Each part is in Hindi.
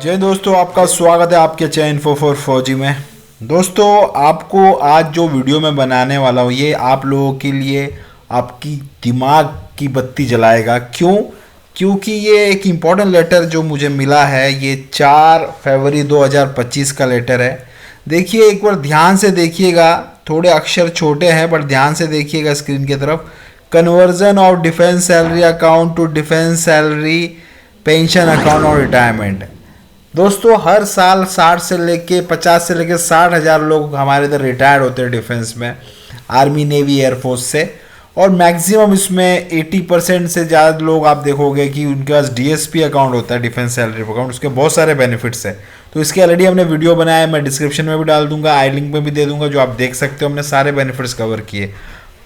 जय दोस्तों, आपका स्वागत है आपके चैनल फॉर फौजी में। दोस्तों, आपको आज जो वीडियो मैं बनाने वाला हूँ ये आप लोगों के लिए आपकी दिमाग की बत्ती जलाएगा। क्योंकि ये एक इम्पॉर्टेंट लेटर जो मुझे मिला है, ये 4 फरवरी 2025 का लेटर है। देखिए, एक बार ध्यान से देखिएगा, थोड़े अक्षर छोटे हैं बट ध्यान से देखिएगा स्क्रीन की तरफ। Conversion of defence salary account to defence salary pension account और रिटायरमेंट। दोस्तों, हर साल 60 से लेके 50 से लेके 60,000 लोग हमारे इधर रिटायर्ड होते हैं डिफेंस में, आर्मी नेवी एयरफोर्स से। और मैक्सिमम इसमें 80% से ज़्यादा लोग आप देखोगे कि उनके पास डीएसपी अकाउंट होता है, डिफेंस सैलरी अकाउंट। उसके बहुत सारे बेनिफिट्स है। तो इसके ऑलरेडी हमने वीडियो बनाया है, मैं डिस्क्रिप्शन में भी डाल दूंगा, आई लिंक में भी दे दूंगा, जो आप देख सकते हो। हमने सारे बेनिफिट्स कवर किए।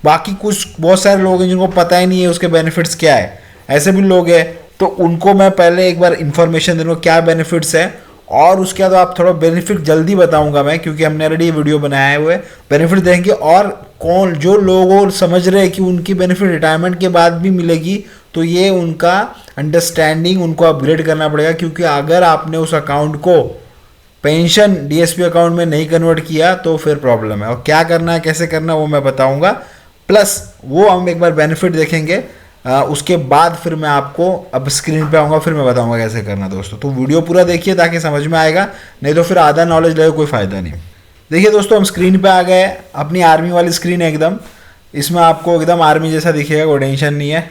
बाकी कुछ बहुत सारे लोग हैं जिनको पता ही नहीं है उसके बेनिफिट्स क्या है, ऐसे भी लोग हैं। तो उनको मैं पहले एक बार इन्फॉर्मेशन दे दूँगा क्या बेनिफिट्स है, और उसके बाद आप थोड़ा बेनिफिट जल्दी बताऊंगा मैं, क्योंकि हमने ऑलरेडी वीडियो बनाए हुए बेनिफिट देंगे। और कौन जो लोग समझ रहे हैं कि उनकी बेनिफिट रिटायरमेंट के बाद भी मिलेगी, तो ये उनका अंडरस्टैंडिंग उनको अपग्रेड करना पड़ेगा। क्योंकि अगर आपने उस अकाउंट को पेंशन डीएसपी अकाउंट में नहीं कन्वर्ट किया तो फिर प्रॉब्लम है। और क्या करना है, कैसे करना है, वो मैं बताऊंगा। प्लस वो हम एक बार बेनिफिट देखेंगे, उसके बाद फिर मैं आपको अब स्क्रीन पे आऊँगा, फिर मैं बताऊंगा कैसे करना। दोस्तों, तो वीडियो पूरा देखिए ताकि समझ में आएगा, नहीं तो फिर आधा नॉलेज लगे कोई फ़ायदा नहीं। देखिए दोस्तों, हम स्क्रीन पे आ गए, अपनी आर्मी वाली स्क्रीन है एकदम। इसमें आपको एकदम आर्मी जैसा दिखेगा, कोई टेंशन नहीं है।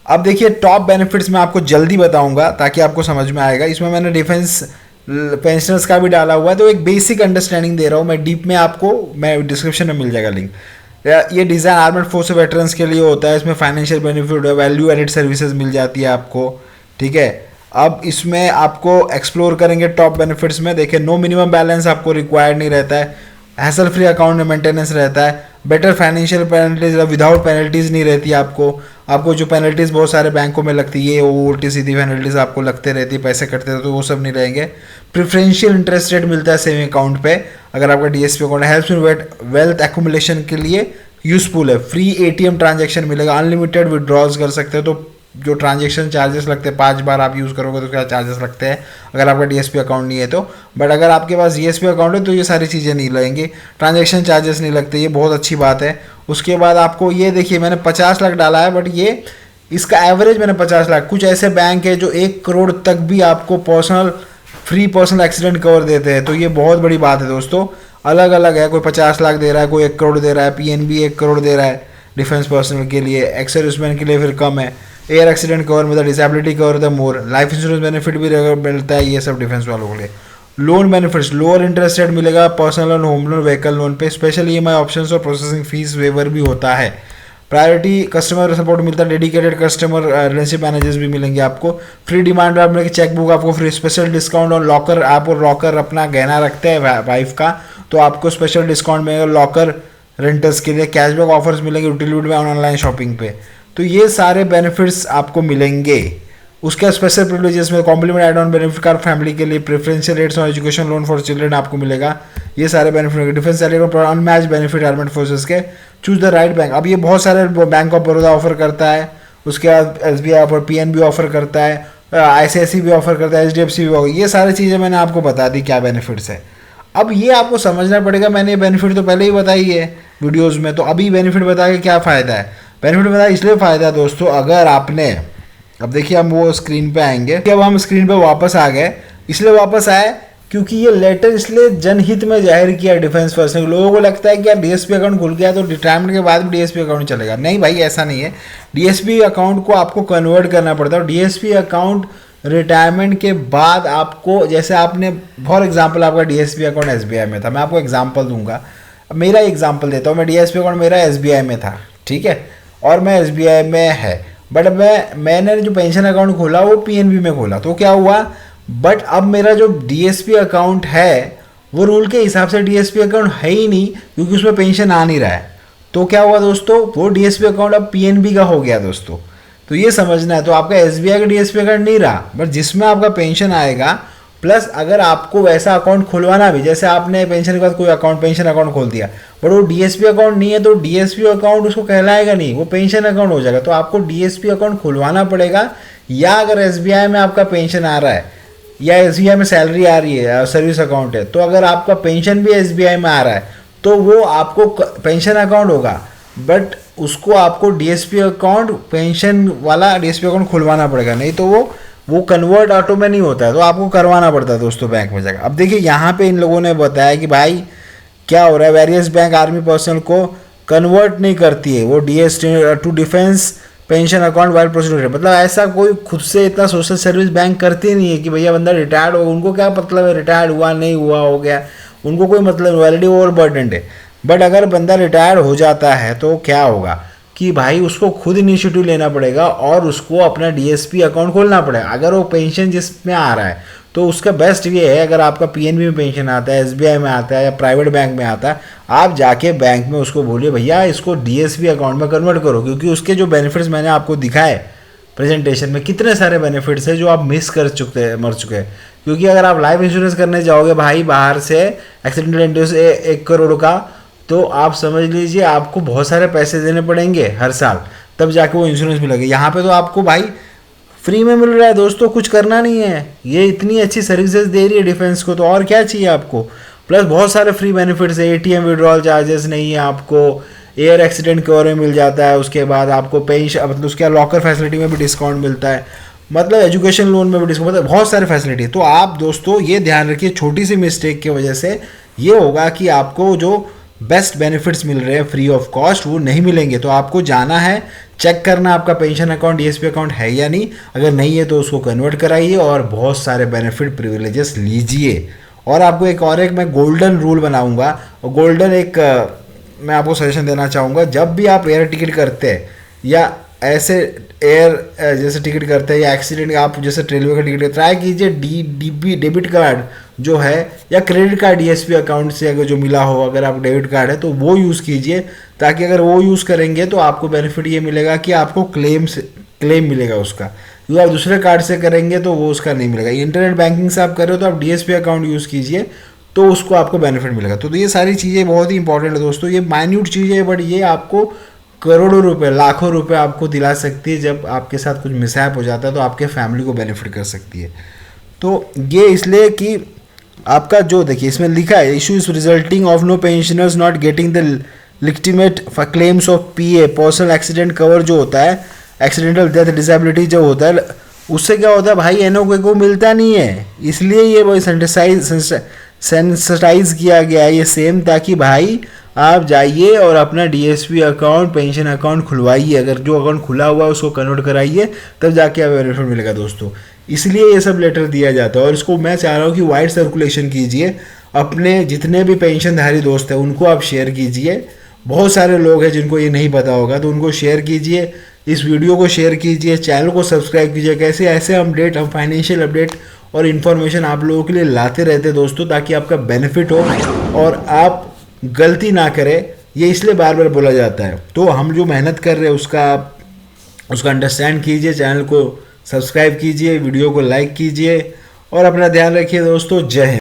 अब देखिए, टॉप बेनिफिट्स मैं आपको जल्दी बताऊंगा ताकि आपको समझ में आएगा। इसमें मैंने डिफेंस पेंशनर्स का भी डाला हुआ है, तो एक बेसिक अंडरस्टैंडिंग दे रहा हूँ मैं। डीप में आपको मैं डिस्क्रिप्शन में मिल जाएगा लिंक। ये डिज़ाइन आर्मेड फोर्स वेटरन्स के लिए होता है। इसमें फाइनेंशियल बेनिफिट है, वैल्यू एडेड सर्विसेज मिल जाती है आपको, ठीक है। अब इसमें आपको एक्सप्लोर करेंगे टॉप बेनिफिट्स में। देखिए, नो मिनिमम बैलेंस आपको रिक्वायर्ड नहीं रहता है, हैसल फ्री अकाउंट में मेंटेनेंस रहता है, better financial penalties without penalties नहीं रहती आपको जो पेनल्टीज बहुत सारे बैंकों में लगती है, वो उल्टी सीधी पेनल्टीज आपको लगते रहती है, पैसे कटते रहते, तो वो सब नहीं रहेंगे। प्रिफरेंशियल इंटरेस्ट रेट मिलता है सेविंग अकाउंट पे अगर आपका डीएसपी अकाउंट है। हेल्प्स इन वेल्थ एक्यूमुलेशन के लिए यूजफुल है। फ्री एटीएम ट्रांजैक्शन मिलेगा, अनलिमिटेड विड्रॉल्स कर सकते हो। तो जो ट्रांजैक्शन चार्जेस लगते हैं, 5 बार आप यूज़ करोगे तो क्या चार्जेस लगते हैं अगर आपका डीएसपी अकाउंट नहीं है तो। बट अगर आपके पास डीएसपी अकाउंट है तो ये सारी चीज़ें नहीं लगेंगी, ट्रांजैक्शन चार्जेस नहीं लगते, ये बहुत अच्छी बात है। उसके बाद आपको ये देखिए, मैंने 50 लाख डाला है, बट ये इसका एवरेज मैंने 50 लाख। कुछ ऐसे बैंक है जो 1 करोड़ तक भी आपको फ्री पर्सनल एक्सीडेंट कवर देते हैं, तो ये बहुत बड़ी बात है दोस्तों। अलग अलग है, कोई 50 लाख दे रहा है, कोई 1 करोड़ दे रहा है, पीएनबी 1 करोड़ दे रहा है डिफेंस पर्सनल के लिए, एक्स सर्विसमैन के लिए फिर कम है। एयर एक्सीडेंट कवर मिलता है, disability cover the more, life insurance benefit भी मिलता है, ये सब डिफेंस वालों के लिए। Loan benefits, lower interest rate मिलेगा personal loan, home loan, vehicle loan पे। स्पेशल ईएमआई ऑप्शंस और प्रोसेसिंग फीस वेवर भी होता है। प्रायोरिटी कस्टमर सपोर्ट मिलता है, डेडिकेटेड कस्टमर रिलेशनशिप मैनेजर्स भी मिलेंगे आपको। फ्री डिमांड ड्राफ्ट मिलेगी, चेकबुक आपको फ्री, स्पेशल डिस्काउंट और लॉकर। आप और लॉकर अपना गहना रखते हैं वाइफ का, तो आपको स्पेशल डिस्काउंट मिलेगा लॉकर रेंटर्स के लिए। कैशबैक ऑफर्स मिलेंगे यूटिलिटी में, ऑनलाइन शॉपिंग पे। तो ये सारे बेनिफिट्स आपको मिलेंगे। उसके स्पेशल प्रिविलेजेस में compliment add on benefit card family के लिए, प्रेफरेंशियल रेट्स और एजुकेशन लोन फॉर चिल्ड्रन आपको मिलेगा। ये सारे बेनिफिट, डिफेंस सैलरी को अनमैच बेनिफिट आर्मेड फोर्सेस के। चूज द राइट बैंक, अब ये बहुत सारे बैंक ऑफ बड़ौदा ऑफर करता है, उसके बाद एसबीआई और पीएनबी ऑफर करता है, आईसीआईसी भी ऑफर करता है, एचडीएफसी भी ऑफर। ये सारी चीज़ें मैंने आपको बता दी क्या बेनिफिट्स है। अब ये आपको समझना पड़ेगा, मैंने ये बेनिफिट तो पहले ही बताई है वीडियोज़ में, तो अभी बेनिफिट बता के क्या फ़ायदा है। बेनिफिट बता इसलिए फ़ायदा है दोस्तों, अगर आपने, अब देखिए हम वो स्क्रीन पे आएंगे, अब हम स्क्रीन पे वापस आ गए। इसलिए वापस आए क्योंकि ये लेटर इसलिए जनहित में जाहिर किया डिफेंस पर्सन। लोगों को लगता है कि यार डीएसपी अकाउंट खुल गया तो रिटायरमेंट के बाद भी डीएसपी अकाउंट चलेगा। नहीं भाई, ऐसा नहीं है। डीएसपी अकाउंट को आपको कन्वर्ट करना पड़ता है। डीएसपी अकाउंट रिटायरमेंट के बाद आपको, जैसे आपने फॉर एग्जाम्पल आपका डीएसपी अकाउंट एसबीआई में था, मैं आपको एग्जाम्पल दूंगा, मेरा एग्जाम्पल देता हूँ। मैं डीएसपी अकाउंट मेरा एसबीआई में था, ठीक है, और मैं एसबीआई में है, बट मैंने जो पेंशन अकाउंट खोला वो पीएनबी में खोला। तो क्या हुआ, बट अब मेरा जो डीएसपी अकाउंट है वो रूल के हिसाब से डीएसपी अकाउंट है ही नहीं, क्योंकि उसमें पेंशन आ नहीं रहा है। तो क्या हुआ दोस्तों, वो डीएसपी अकाउंट अब पीएनबी का हो गया दोस्तों। तो ये समझना है। तो आपका एसबीआई का डीएसपी अकाउंट नहीं रहा, बट जिसमें आपका पेंशन आएगा, प्लस अगर आपको वैसा अकाउंट खुलवाना भी, जैसे आपने पेंशन के बाद कोई अकाउंट पेंशन अकाउंट खोल दिया, बट वो डीएसपी अकाउंट नहीं है, तो डीएसपी अकाउंट उसको कहलाएगा नहीं, वो पेंशन अकाउंट हो जाएगा। तो आपको डीएसपी अकाउंट खुलवाना पड़ेगा, या अगर एसबीआई में आपका पेंशन आ रहा है या एसबीआई में सैलरी आ रही है, सर्विस अकाउंट है, तो अगर आपका पेंशन भी एसबीआई में आ रहा है तो वो आपको पेंशन अकाउंट होगा, बट उसको आपको डीएसपी अकाउंट, पेंशन वाला डीएसपी अकाउंट खुलवाना पड़ेगा, नहीं तो वो कन्वर्ट ऑटो में नहीं होता है, तो आपको करवाना पड़ता है दोस्तों बैंक में जाकर। अब देखिए यहाँ पे इन लोगों ने बताया कि भाई क्या हो रहा है, वेरियस बैंक आर्मी पर्सनल को कन्वर्ट नहीं करती है वो DS to defence pension account while procedure. मतलब ऐसा कोई खुद से इतना सोशल सर्विस बैंक करती नहीं है कि भैया बंदा रिटायर्ड हो, उनको क्या मतलब है रिटायर्ड हुआ नहीं हुआ हो गया, उनको कोई मतलब, वैलिडिटी ओवर बर्डन है। बट अगर बंदा रिटायर्ड हो जाता है तो क्या होगा कि भाई उसको खुद इनिशिएटिव लेना पड़ेगा और उसको अपना डीएसपी अकाउंट खोलना पड़ेगा। अगर वो पेंशन जिसमें आ रहा है तो उसका बेस्ट ये है, अगर आपका पीएनबी में पेंशन आता है, एसबीआई में आता है या प्राइवेट बैंक में आता है, आप जाके बैंक में उसको बोलिए भैया इसको डीएसपी अकाउंट में कन्वर्ट करो, क्योंकि उसके जो बेनिफिट्स मैंने आपको दिखाए प्रेजेंटेशन में, कितने सारे बेनिफिट्स हैं जो आप मिस कर चुके हैं, मर चुके हैं। क्योंकि अगर आप लाइफ इंश्योरेंस करने जाओगे भाई बाहर से एक्सीडेंटल इंडेंस 1 करोड़ का, तो आप समझ लीजिए आपको बहुत सारे पैसे देने पड़ेंगे हर साल, तब जाके वो इंश्योरेंस मिलेगा। यहाँ पे तो आपको भाई फ्री में मिल रहा है दोस्तों, कुछ करना नहीं है, ये इतनी अच्छी सर्विसेज दे रही है डिफेंस को, तो और क्या चाहिए आपको। प्लस बहुत सारे फ्री बेनिफिट्स है, एटीएम विड्रॉल चार्जेस नहीं है आपको, एयर एक्सीडेंट कवर में मिल जाता है, उसके बाद आपको पेंशन मतलब उसके लॉकर फैसिलिटी में भी डिस्काउंट मिलता है, मतलब एजुकेशन लोन में भी डिस्काउंट, मतलब बहुत सारे फैसिलिटी। तो आप दोस्तों ये ध्यान रखिए, छोटी सी मिस्टेक की वजह से ये होगा कि आपको जो बेस्ट बेनिफिट्स मिल रहे हैं फ्री ऑफ कॉस्ट वो नहीं मिलेंगे। तो आपको जाना है, चेक करना आपका पेंशन अकाउंट डीएसपी अकाउंट है या नहीं, अगर नहीं है तो उसको कन्वर्ट कराइए और बहुत सारे बेनिफिट प्रिविलेजेस लीजिए। और आपको एक मैं गोल्डन रूल बनाऊंगा, और गोल्डन एक मैं आपको सजेशन देना चाहूँगा, जब भी आप एयर टिकट करते हैं या ऐसे एयर जैसे टिकट करते हैं या एक्सीडेंट आप जैसे रेलवे का टिकट, ट्राई कीजिए डेबिट कार्ड जो है या क्रेडिट कार्ड डीएसपी अकाउंट से अगर जो मिला हो, अगर आप डेबिट कार्ड है तो वो यूज़ कीजिए, ताकि अगर वो यूज़ करेंगे तो आपको बेनिफिट ये मिलेगा कि आपको क्लेम मिलेगा उसका। जो आप दूसरे कार्ड से करेंगे तो वो उसका नहीं मिलेगा। इंटरनेट बैंकिंग से आप कर रहे हो तो आप डीएसपी अकाउंट यूज़ कीजिए तो उसको आपको बेनिफिट मिलेगा। तो ये सारी चीज़ें बहुत ही इंपॉर्टेंट है दोस्तों, ये माइन्यूट चीज़ें है बट ये आपको करोड़ों रुपए लाखों रुपए आपको दिला सकती है। जब आपके साथ कुछ मिसहैप हो जाता है तो आपके फैमिली को बेनिफिट कर सकती है। तो ये इसलिए कि आपका जो देखिए इसमें लिखा है, issue is resulting of no pensioners not getting the legitimate claims of PA personal accident cover जो होता है, एक्सीडेंटल डेथ डिसेबिलिटी जो होता है, उससे क्या होता है भाई एनओ को मिलता नहीं है, इसलिए ये वही सेंसिटाइज किया गया है ये सेम, ताकि भाई आप जाइए और अपना डीएसपी अकाउंट पेंशन अकाउंट खुलवाइए, अगर जो अकाउंट खुला हुआ है उसको कन्वर्ट कराइए, तब जाके आप बेनिफिट मिलेगा दोस्तों। इसलिए ये सब लेटर दिया जाता है और इसको मैं चाह रहा हूँ कि वाइड सर्कुलेशन कीजिए, अपने जितने भी पेंशनधारी दोस्त हैं उनको आप शेयर कीजिए। बहुत सारे लोग हैं जिनको ये नहीं पता होगा तो उनको शेयर कीजिए, इस वीडियो को शेयर कीजिए, चैनल को सब्सक्राइब कीजिए। कैसे ऐसे हम फाइनेंशियल अपडेट और इन्फॉर्मेशन आप लोगों के लिए लाते रहते हैं दोस्तों, ताकि आपका बेनिफिट हो और आप गलती ना करें, ये इसलिए बार बार बोला जाता है। तो हम जो मेहनत कर रहे हैं उसका अंडरस्टैंड कीजिए, चैनल को सब्सक्राइब कीजिए, वीडियो को लाइक कीजिए और अपना ध्यान रखिए दोस्तों। जय हिंद।